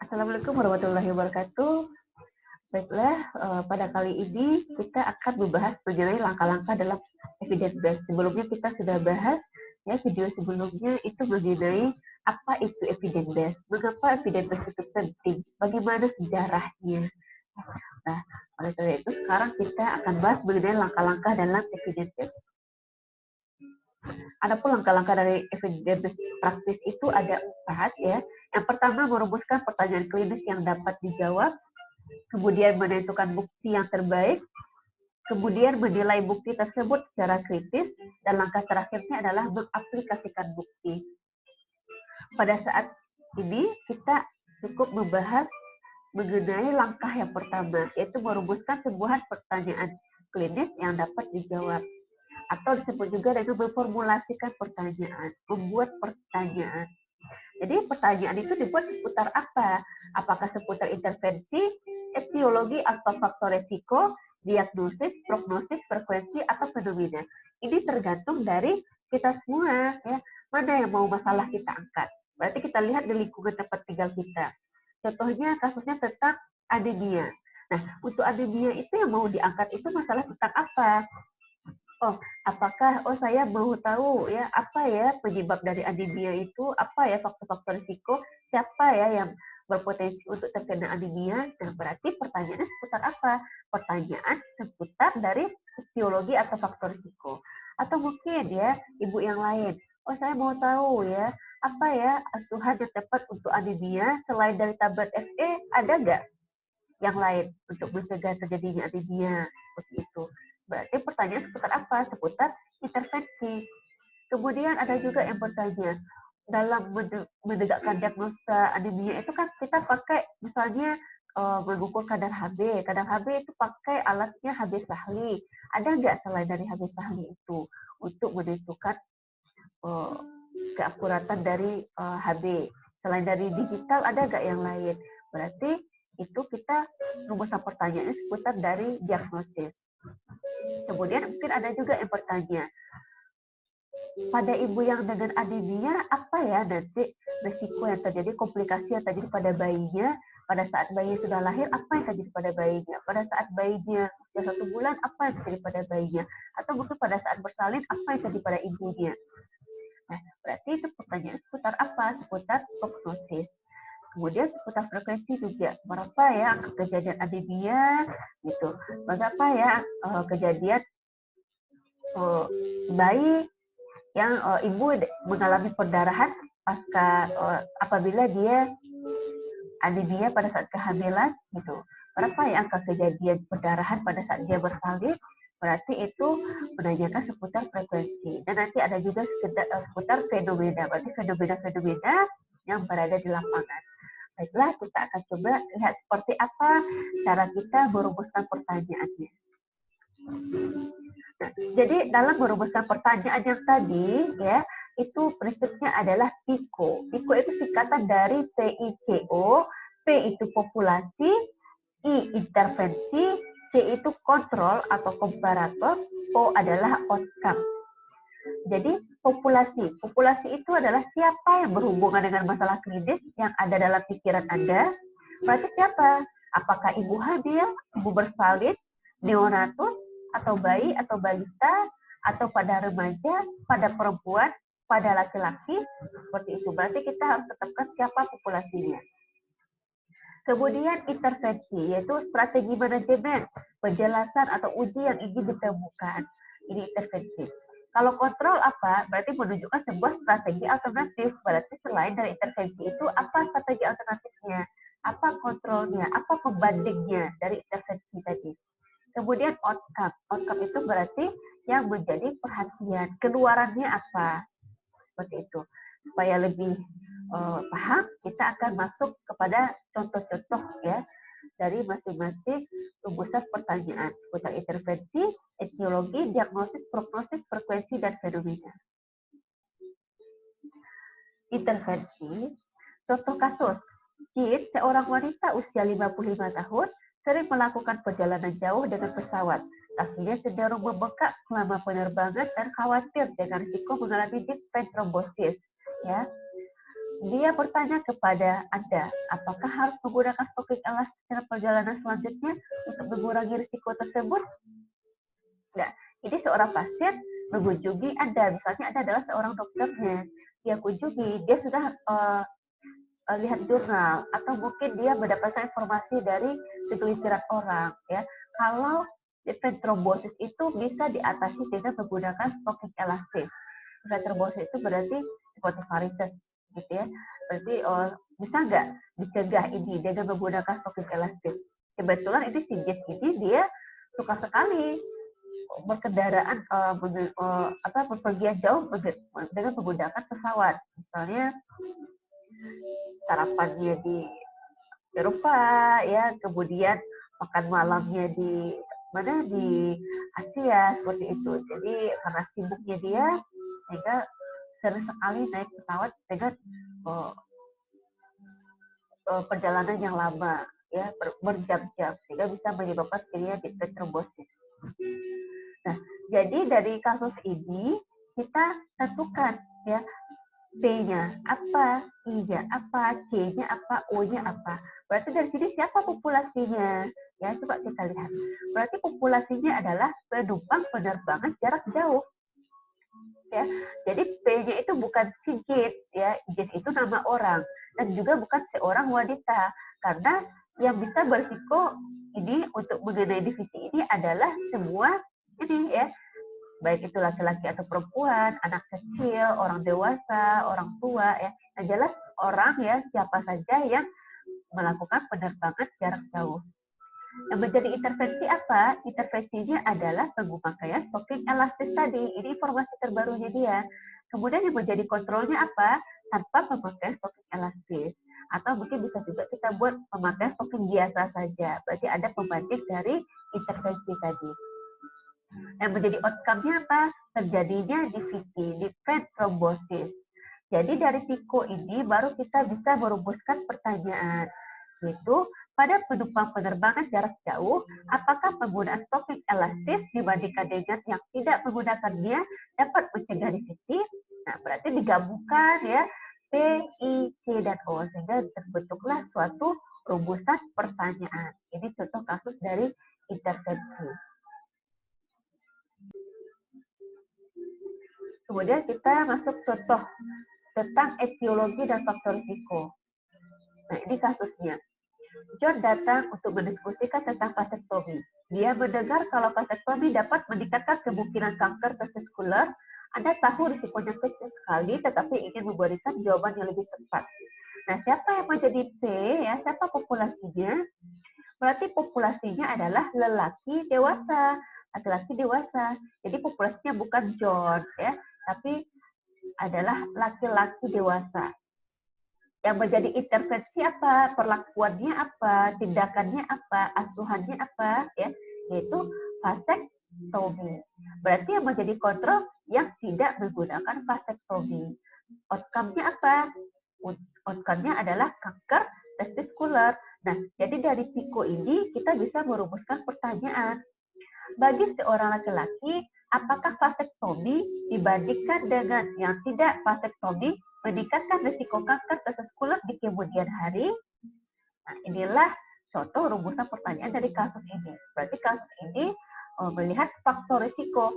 Assalamualaikum warahmatullahi wabarakatuh. Baiklah, pada kali ini kita akan membahas mengenai langkah-langkah dalam evidence based. Sebelumnya kita sudah bahas ya video sebelumnya itu mengenai apa itu evidence based, mengapa evidence based itu penting, bagaimana sejarahnya. Nah, oleh karena itu sekarang kita akan bahas mengenai langkah-langkah dalam evidence based. Adapun langkah-langkah dari evidence praktis itu ada 4 ya. Yang pertama merumuskan pertanyaan klinis yang dapat dijawab, kemudian menentukan bukti yang terbaik, kemudian menilai bukti tersebut secara kritis, dan langkah terakhirnya adalah mengaplikasikan bukti. Pada saat ini kita cukup membahas mengenai langkah yang pertama, yaitu merumuskan sebuah pertanyaan klinis yang dapat dijawab. Atau disebut juga dengan memformulasikan pertanyaan, membuat pertanyaan. Jadi pertanyaan itu dibuat seputar apa? Apakah seputar intervensi, etiologi atau faktor resiko, diagnosis, prognosis, frekuensi, atau fenomena. Ini tergantung dari kita semua, ya. Mana yang mau masalah kita angkat. Berarti kita lihat di lingkungan tempat tinggal kita. Contohnya kasusnya tentang anemia. Nah, untuk anemia itu yang mau diangkat itu masalah tentang apa? Saya mau tahu ya apa ya penyebab dari anemia itu, apa ya faktor-faktor risiko, siapa ya yang berpotensi untuk terkena anemia. Nah, berarti pertanyaannya seputar apa? Pertanyaan seputar dari etiologi atau faktor risiko. Atau mungkin ya ibu yang lain, saya mau tahu ya apa ya asuhan yang tepat untuk anemia selain dari tablet FE, ada nggak yang lain untuk mencegah terjadinya anemia seperti itu. Berarti pertanyaan seputar apa? Seputar intervensi. Kemudian ada juga yang bertanya, dalam menegakkan diagnosa anemia itu kan kita pakai misalnya mengukur kadar HB. Kadar HB itu pakai alatnya HB Sahli. Ada nggak selain dari HB Sahli itu untuk menentukan keakuratan dari HB? Selain dari digital ada nggak yang lain? Berarti itu kita rumusan pertanyaannya seputar dari diagnosis. Kemudian mungkin ada juga yang bertanya, pada ibu yang dengan anemia, apa ya nanti risiko yang terjadi, komplikasi yang terjadi pada bayinya, pada saat bayi sudah lahir, apa yang terjadi pada bayinya, pada saat bayinya sudah 1 bulan, apa yang terjadi pada bayinya, atau mungkin pada saat bersalin, apa yang terjadi pada ibunya. Nah, berarti itu pertanyaan seputar apa? Seputar prognosis. Kemudian seputar frekuensi juga, berapa ya kejadian anemia, gitu. Berapa ya kejadian bayi yang ibu mengalami perdarahan pasca apabila dia anemia pada saat kehamilan, gitu. Berapa ya angka kejadian perdarahan pada saat dia bersalin? Berarti itu menanyakan seputar frekuensi. Dan nanti ada juga seputar fenomena. Berarti fenomena-fenomena yang berada di lapangan. Baiklah, kita akan coba lihat seperti apa cara kita merumuskan pertanyaannya. Nah, jadi dalam merumuskan pertanyaan yang tadi, ya, itu prinsipnya adalah PICO. PICO itu singkatan dari PICO, P itu populasi, I intervensi, C itu kontrol atau komparator, O adalah outcome. Jadi populasi itu adalah siapa yang berhubungan dengan masalah klinis yang ada dalam pikiran Anda. Berarti siapa? Apakah ibu hamil, ibu bersalin, neonatus, atau bayi atau balita, atau pada remaja, pada perempuan, pada laki-laki, seperti itu. Berarti kita harus tetapkan siapa populasinya. Kemudian intervensi, yaitu strategi manajemen, penjelasan atau uji yang ingin ditemukan. Ini intervensi. Kalau kontrol apa? Berarti menunjukkan sebuah strategi alternatif. Berarti selain dari intervensi itu, apa strategi alternatifnya? Apa kontrolnya? Apa pembandingnya dari intervensi tadi? Kemudian outcome. Outcome itu berarti yang menjadi perhatian. Keluarannya apa? Seperti itu. Supaya lebih paham, kita akan masuk kepada contoh-contoh ya dari masing-masing rumusan pertanyaan seputar intervensi, etiologi, diagnosis, prognosis, frekuensi, dan fenomena. Intervensi, contoh kasus, Jin, seorang wanita usia 55 tahun, sering melakukan perjalanan jauh dengan pesawat. Kakinya cenderung membengkak selama penerbangan dan khawatir dengan risiko mengalami deep vein thrombosis. Ya. dia bertanya kepada Anda, apakah harus menggunakan stocking elastis dalam perjalanan selanjutnya untuk mengurangi risiko tersebut? Nah, ini seorang pasien mengunjungi Anda, misalnya Anda adalah seorang dokternya, dia kunjungi, dia sudah lihat jurnal, atau mungkin dia mendapatkan informasi dari segelintir orang, ya. Kalau vein trombosis itu bisa diatasi dengan menggunakan stocking elastis. Vein trombosis itu berarti seperti varises, gitu ya. Berarti bisa nggak dicegah ini dengan menggunakan stocking elastis? Kebetulan ini si Jess ini dia suka sekali berkendaraan berpergian jauh dengan menggunakan pesawat. Misalnya sarapannya di Eropa, ya, kemudian makan malamnya di mana di Asia seperti itu. Jadi karena sibuknya dia, sehingga sering sekali naik pesawat dengan perjalanan yang lama, ya, berjam-jam, sehingga bisa menyebabkan terjadinya vein trombosis. Nah, jadi dari kasus ini kita tentukan, ya, P-nya apa, I-nya apa, C-nya apa, O-nya apa. Berarti dari sini siapa populasinya? Ya, coba kita lihat. Berarti populasinya adalah penumpang penerbangan jarak jauh. Ya, jadi P-nya itu bukan si Jess, ya. Jess itu nama orang, dan juga bukan seorang wanita, karena yang bisa berisiko ini untuk mengenai divisi ini adalah semua ini, ya, baik itu laki-laki atau perempuan, anak kecil, orang dewasa, orang tua, ya. Yang jelas orang, ya, siapa saja yang melakukan penerbangan jarak jauh. Yang menjadi intervensi apa? Intervensinya adalah pemakaian stocking elastis tadi. Ini informasi terbarunya dia. Kemudian yang menjadi kontrolnya apa? Tanpa pemakaian stocking elastis. Atau mungkin bisa juga kita buat pemakaian stocking biasa saja. Berarti ada pembanding dari intervensi tadi. Yang menjadi outcome-nya apa? Terjadinya divisi, di vein trombosis. Jadi dari PICO ini baru kita bisa merumuskan pertanyaan, yaitu pada penumpang penerbangan jarak jauh, apakah penggunaan stocking elastis dibandingkan dengan yang tidak menggunakannya dapat mencegah divisi? Nah, berarti digabungkan, ya, P, I, C, dan O, sehingga terbentuklah suatu rumusan pertanyaan. Ini contoh kasus dari intervensi. Kemudian kita masuk contoh tentang etiologi dan faktor risiko. Nah, ini kasusnya. John datang untuk mendiskusikan tentang vasektomi. Dia mendengar kalau vasektomi dapat meningkatkan kemungkinan kanker testiskuler. Anda tahu risikonya kecil sekali, tetapi ingin memberikan jawaban yang lebih tepat. Nah, siapa yang menjadi P, ya? Siapa populasinya? Berarti populasinya adalah lelaki dewasa, laki-laki dewasa. Jadi populasinya bukan John, ya, tapi adalah laki-laki dewasa. Yang menjadi intervensi apa, perlakuannya apa, tindakannya apa, asuhannya apa, ya, yaitu vasektomi. Berarti yang menjadi kontrol yang tidak menggunakan vasektomi. Outcome-nya apa? Outcome-nya adalah kanker testiskuler. Nah, jadi dari PICO ini kita bisa merumuskan pertanyaan. Bagi seorang laki-laki, apakah vasektomi dibandingkan dengan yang tidak vasektomi meningkatkan risiko kanker testiskuler di kemudian hari? Nah, inilah contoh rumusan pertanyaan dari kasus ini. Berarti kasus ini melihat faktor risiko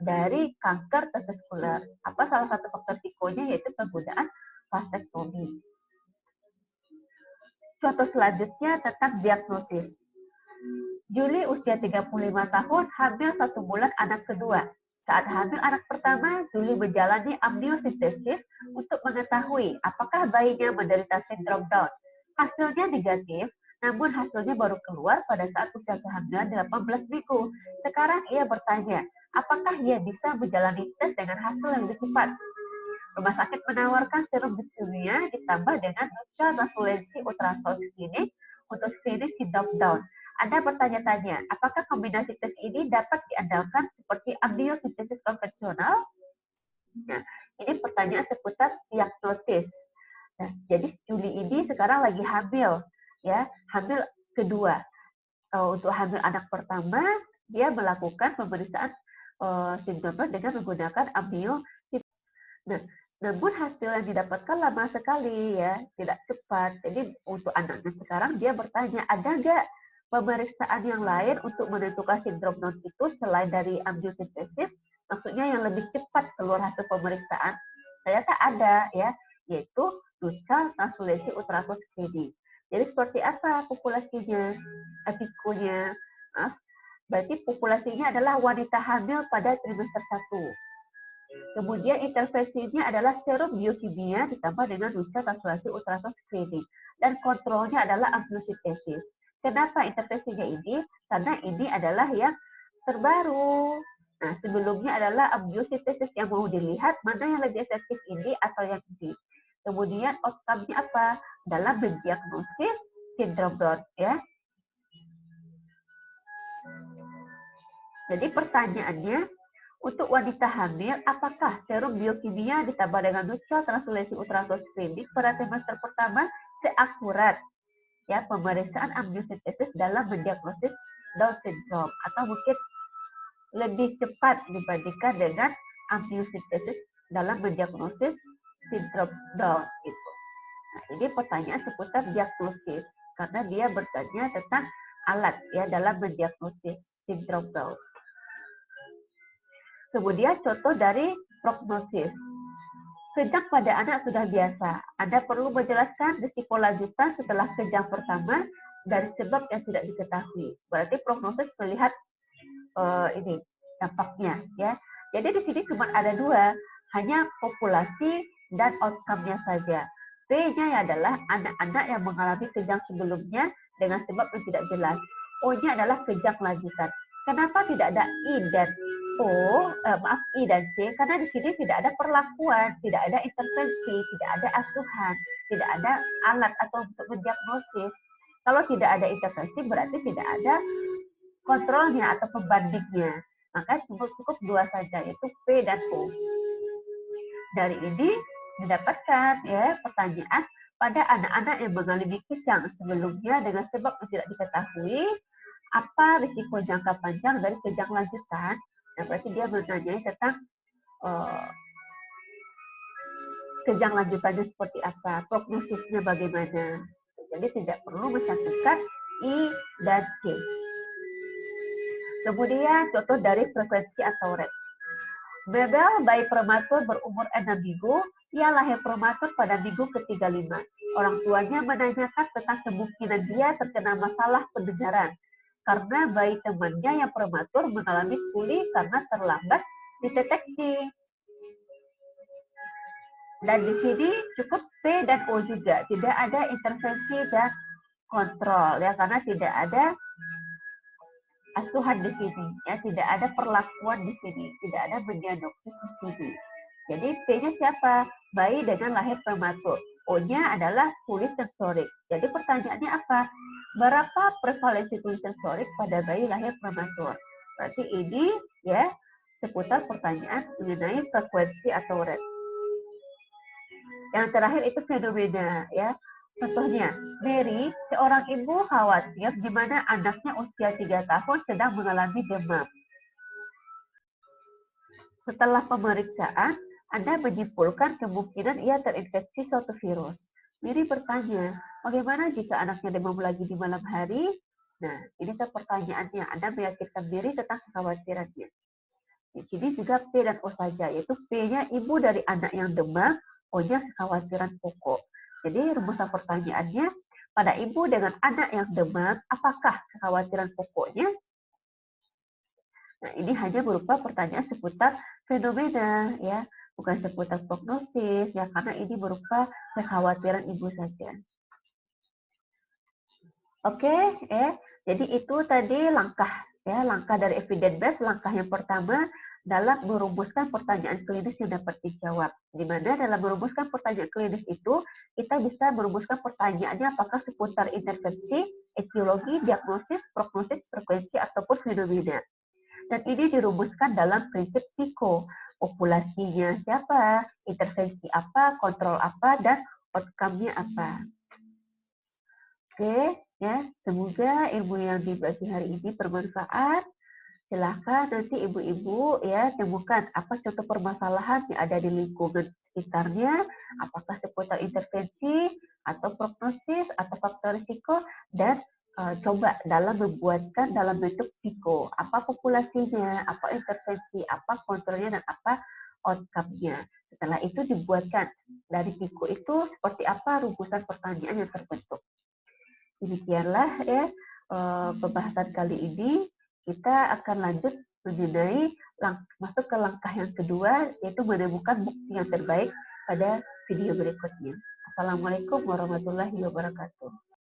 dari kanker testiskuler. Apa salah satu faktor risikonya? Yaitu penggunaan vasektomi. Contoh selanjutnya tentang diagnosis. Juli usia 35 tahun, hamil 1 bulan anak kedua. Saat hamil anak pertama, Juli menjalani amniocentesis untuk mengetahui apakah bayinya menderita sindrom Down. Hasilnya negatif, namun hasilnya baru keluar pada saat usia kehamilan 18 minggu. Sekarang ia bertanya, apakah ia bisa menjalani tes dengan hasil yang lebih cepat? Rumah sakit menawarkan serum leukemia ditambah dengan ultrasonasi ultrasound screening untuk screening sindrom Down. Anda bertanya-tanya, apakah kombinasi tes ini dapat diandalkan seperti amniocentesis konvensional? Nah, ini pertanyaan seputar diagnosis. Nah, jadi Juli ini sekarang lagi hamil, ya, hamil kedua. Untuk hamil anak pertama, dia melakukan pemeriksaan sindrom dengan menggunakan amniocentesis. Nah, Namun hasil yang didapatkan lama sekali ya, tidak cepat. Jadi untuk anaknya sekarang dia bertanya, ada nggak pemeriksaan yang lain untuk menentukan sindrom Down itu selain dari amniocentesis? Maksudnya yang lebih cepat keluar hasil pemeriksaan. Ternyata ada ya, yaitu Nuchal transfusi ultrasound screening. Jadi seperti apa populasinya, pikonya? Maaf, berarti populasinya adalah wanita hamil pada trimester 1. Kemudian intervensinya adalah serum biokimia ditambah dengan Nuchal transfusi ultrasound screening. Dan kontrolnya adalah amniocentesis. Kenapa intervensinya ini? Karena ini adalah yang terbaru. Nah, sebelumnya adalah amniocentesis yang mau dilihat mana yang lebih efektif ini atau yang ini. Kemudian outcome-nya apa? Dalam mendiagnosis sindrom Down ya. Jadi pertanyaannya, untuk wanita hamil, apakah serum biokimia ditambah dengan Nuchal transfusi ultrasound screening pada trimester pertama seakurat ya pemeriksaan amniocentesis dalam mendiagnosis Down syndrome atau mungkin lebih cepat dibandingkan dengan amniocentesis dalam mendiagnosis sindrom Down itu. Nah, ini pertanyaan seputar diagnosis karena dia bertanya tentang alat ya dalam mendiagnosis sindrom Down. Kemudian contoh dari prognosis. Kejang pada anak sudah biasa. Anda perlu menjelaskan risiko lanjutan setelah kejang pertama dari sebab yang tidak diketahui. Berarti prognosis melihat ini dampaknya ya. Jadi di sini cuma ada dua, hanya populasi dan outcome-nya saja. P-nya adalah anak-anak yang mengalami kejang sebelumnya dengan sebab yang tidak jelas. O-nya adalah kejang lanjutan. Kenapa tidak ada I dan I dan C? Karena di sini tidak ada perlakuan, tidak ada intervensi, tidak ada asuhan, tidak ada alat atau untuk mendiagnosis. Kalau tidak ada intervensi berarti tidak ada kontrolnya atau pembandingnya. Maka cukup dua saja, yaitu P dan O. Dari ini didapatkan ya pertanyaan pada anak-anak yang mengalami kejang sebelumnya dengan sebab yang tidak diketahui, apa risiko jangka panjang dari kejang lanjutan? Nah, berarti dia menanyai tentang kejang lanjutannya seperti apa, prognosisnya bagaimana. Jadi tidak perlu mencantumkan I dan C. Kemudian contoh dari frekuensi atau rate. Bebel bayi prematur berumur 6 minggu, ia lahir prematur pada minggu ke-35. Orang tuanya menanyakan tentang kemungkinan dia terkena masalah pendengaran karena bayi temannya yang prematur mengalami tuli karena terlambat dideteksi. Dan di sini cukup P dan O juga, tidak ada intervensi dan kontrol ya karena tidak ada asuhan di sini ya, tidak ada perlakuan di sini, tidak ada mendiagnosis di sini. Jadi P-nya siapa? Bayi dengan lahir prematur. O-nya adalah tuli sensorik. Jadi pertanyaannya apa? Berapa prevalensi tuli sensorik pada bayi lahir prematur? Berarti ini ya seputar pertanyaan mengenai frekuensi atau rate. Yang terakhir itu fenomena ya. Contohnya, Mary, seorang ibu khawatir di mana anaknya usia 3 tahun sedang mengalami demam. Setelah pemeriksaan, Anda menyimpulkan kemungkinan ia terinfeksi suatu virus. Mary bertanya, bagaimana jika anaknya demam lagi di malam hari? Nah, ini kan pertanyaannya. Anda meyakinkan Mary tentang kekhawatirannya. Di sini juga P dan O saja, yaitu P-nya ibu dari anak yang demam, O-nya kekhawatiran pokok. Jadi rumusan pertanyaannya, pada ibu dengan anak yang demam, apakah kekhawatiran pokoknya? Nah, ini hanya berupa pertanyaan seputar fenomena, ya, bukan seputar prognosis, ya, karena ini berupa kekhawatiran ibu saja. Oke, ya, jadi itu tadi langkah, ya, langkah dari evidence base. Langkah yang pertama dalam merumuskan pertanyaan klinis yang dapat dijawab. Di mana dalam merumuskan pertanyaan klinis itu, kita bisa merumuskan pertanyaannya apakah seputar intervensi, etiologi, diagnosis, prognosis, frekuensi, ataupun fenomena. Dan ini dirumuskan dalam prinsip PICO. Populasinya siapa, intervensi apa, kontrol apa, dan outcome-nya apa. Oke, ya, semoga ilmu yang dibagi hari ini bermanfaat. Silahkan nanti ibu-ibu ya temukan apa contoh permasalahan yang ada di lingkungan sekitarnya, apakah seputar intervensi atau prognosis atau faktor risiko, dan coba dalam membuatkan dalam bentuk PICO, apa populasinya, apa intervensi, apa kontrolnya, dan apa outcome-nya. Setelah itu dibuatkan dari PICO itu seperti apa rumusan pertanyaan yang terbentuk. Demikianlah ya pembahasan kali ini. Kita akan lanjut mengenai masuk ke langkah yang kedua, yaitu menemukan bukti yang terbaik pada video berikutnya. Assalamualaikum warahmatullahi wabarakatuh.